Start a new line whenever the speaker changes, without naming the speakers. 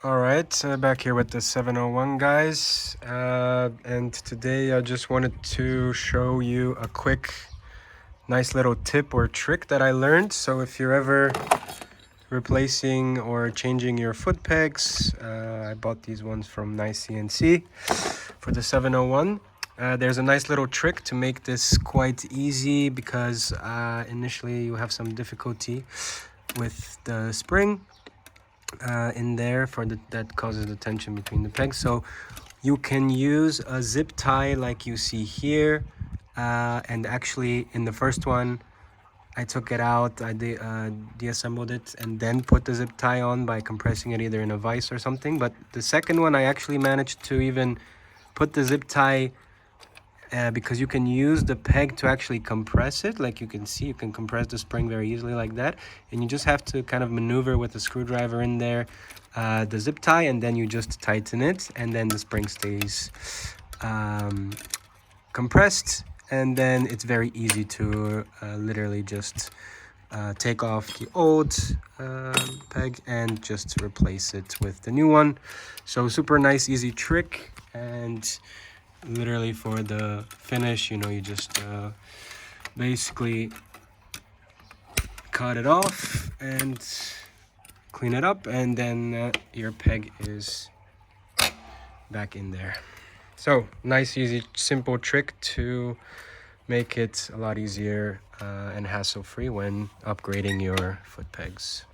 All right, back here with the 701 guys, and today I just wanted to show you a quick, nice little tip or trick that I learned. So if you're ever replacing or changing your foot pegs, I bought these ones from Nice CNC for the 701. There's a nice little trick to make this quite easy because initially you have some difficulty with the spring in there that causes the tension between the pegs. So you can use a zip tie like you see here, and actually in the first one I took it out, I deassembled it and then put the zip tie on by compressing it either in a vise or something. But the second one I actually managed to even put the zip tie because you can use the peg to actually compress it. Like you can see, you can compress the spring very easily like that, and you just have to kind of maneuver with the screwdriver in there, the zip tie, and then you just tighten it, and then the spring stays compressed, and then it's very easy to literally just take off the old peg and just replace it with the new one. So super nice, easy trick. And literally for the finish, you know, you just basically cut it off and clean it up, and then your peg is back in there. So nice, easy, simple trick to make it a lot easier and hassle-free when upgrading your foot pegs.